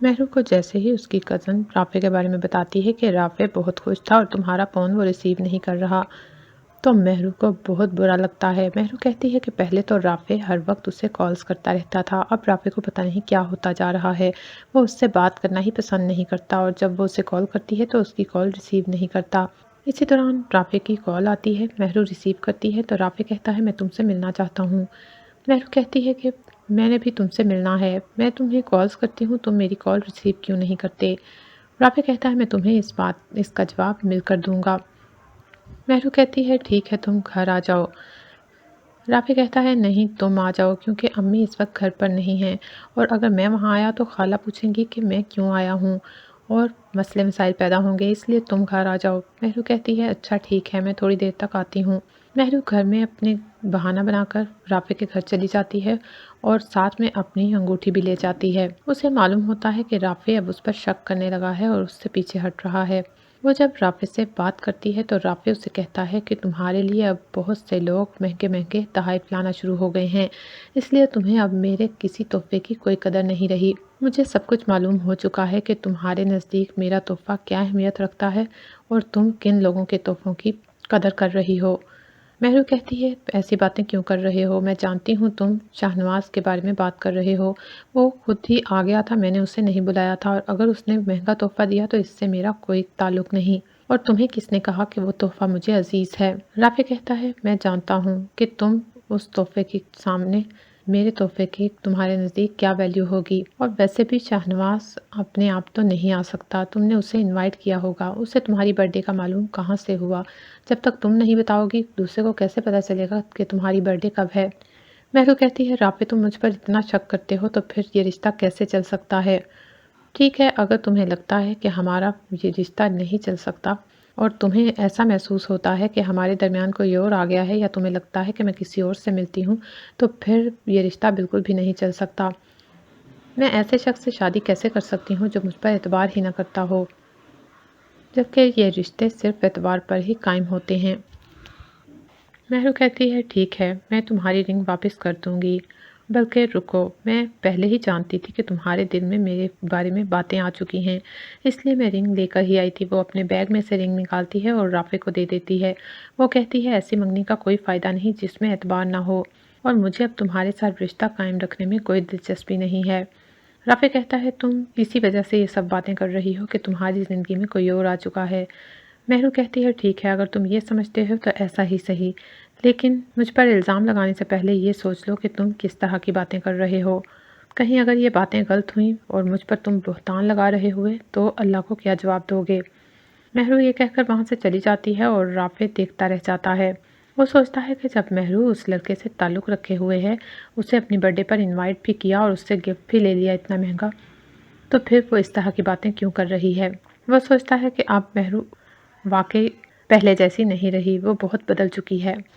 महरू को जैसे ही उसकी कज़न रافे के बारे में बताती है कि राफे बहुत खुश था और तुम्हारा फ़ोन वो रिसीव नहीं कर रहा, तो महरू को बहुत बुरा लगता है। महरू कहती है कि पहले तो राफे हर वक्त उसे कॉल्स करता रहता था, अब राफे को पता नहीं क्या होता जा रहा है। वो उससे बात करना ही पसंद नहीं करता और जब वो उसे कॉल करती है तो उसकी कॉल रिसीव नहीं करता। इसी दौरान राफे की कॉल आती है, महरू रिसीव करती है तो राफे कहता है, मैं तुमसे मिलना चाहता हूँ। महरू कहती है कि मैंने भी तुमसे मिलना है, मैं तुम्हें कॉल्स करती हूँ, तुम मेरी कॉल रिसीव क्यों नहीं करते। राफे कहता है, मैं तुम्हें इसका जवाब मिलकर दूंगा। महरू कहती है, ठीक है, तुम घर आ जाओ। राफे कहता है, नहीं, तुम आ जाओ क्योंकि अम्मी इस वक्त घर पर नहीं हैं और अगर मैं वहाँ आया तो खाला पूछेंगी कि मैं क्यों आया हूँ और मसले मसाइल पैदा होंगे, इसलिए तुम घर आ जाओ। महरू कहती है, अच्छा ठीक है, मैं थोड़ी देर तक आती हूँ। महरू घर में अपने बहाना बनाकर राफे के घर चली जाती है और साथ में अपनी अंगूठी भी ले जाती है। उसे मालूम होता है कि राफे अब उस पर शक करने लगा है और उससे पीछे हट रहा है। वो जब राफे से बात करती है तो राफे उसे कहता है कि तुम्हारे लिए अब बहुत से लोग महंगे महंगे तोहफे लाना शुरू हो गए हैं, इसलिए तुम्हें अब मेरे किसी तोहफे की कोई कदर नहीं रही। मुझे सब कुछ मालूम हो चुका है कि तुम्हारे नज़दीक मेरा तोहफा क्या अहमियत रखता है और तुम किन लोगों के तोहफों की कदर कर रही हो। महरू कहती है, ऐसी बातें क्यों कर रहे हो, मैं जानती हूँ तुम शाहनवाज के बारे में बात कर रहे हो, वो खुद ही आ गया था, मैंने उसे नहीं बुलाया था और अगर उसने महंगा तोहफा दिया तो इससे मेरा कोई ताल्लुक नहीं। और तुम्हें किसने कहा कि वो तोहफा मुझे अजीज़ है। राफे कहता है, मैं जानता हूँ कि तुम उस तोहफे के सामने मेरे तोहफे की तुम्हारे नज़दीक क्या वैल्यू होगी, और वैसे भी शाहनवाज अपने आप तो नहीं आ सकता, तुमने उसे इनवाइट किया होगा, उसे तुम्हारी बर्थडे का मालूम कहाँ से हुआ, जब तक तुम नहीं बताओगी दूसरे को कैसे पता चलेगा कि तुम्हारी बर्थडे कब है। महरू कहती है, राफे तुम मुझ पर इतना शक करते हो तो फिर ये रिश्ता कैसे चल सकता है। ठीक है, अगर तुम्हें लगता है कि हमारा ये रिश्ता नहीं चल सकता और तुम्हें ऐसा महसूस होता है कि हमारे दरमियान कोई और आ गया है या तुम्हें लगता है कि मैं किसी और से मिलती हूँ, तो फिर ये रिश्ता बिल्कुल भी नहीं चल सकता। मैं ऐसे शख्स से शादी कैसे कर सकती हूँ जो मुझ पर एतबार ही ना करता हो, जबकि ये रिश्ते सिर्फ एतबार पर ही कायम होते हैं। महरू कहती है, ठीक है, मैं तुम्हारी रिंग वापस कर दूंगी, बल्कि रुको, मैं पहले ही जानती थी कि तुम्हारे दिल में मेरे बारे में बातें आ चुकी हैं, इसलिए मैं रिंग लेकर ही आई थी। वो अपने बैग में से रिंग निकालती है और राफे को दे देती है। वो कहती है, ऐसी मंगनी का कोई फ़ायदा नहीं जिसमें एतबार ना हो, और मुझे अब तुम्हारे साथ रिश्ता कायम रखने में कोई दिलचस्पी नहीं है। राफे कहता है, तुम इसी वजह से ये सब बातें कर रही हो कि तुम्हारी ज़िंदगी में कोई और आ चुका है। महरू कहती है, ठीक है, अगर तुम ये समझते हो तो ऐसा ही सही, लेकिन मुझ पर इल्ज़ाम लगाने से पहले ये सोच लो कि तुम किस तरह की बातें कर रहे हो। कहीं अगर ये बातें गलत हुई और मुझ पर तुम बहतान लगा रहे हुए तो अल्लाह को क्या जवाब दोगे। महरू ये कहकर वहाँ से चली जाती है और राफे देखता रह जाता है। वो सोचता है कि जब महरू उस लड़के से ताल्लुक़ रखे हुए है, उसे अपनी बर्थडे पर इनवाइट भी किया और उससे गिफ्ट भी ले लिया इतना महंगा, तो फिर वो इस तरह की बातें क्यों कर रही है। वह सोचता है कि अब महरू वाकई पहले जैसी नहीं रही, वो बहुत बदल चुकी है।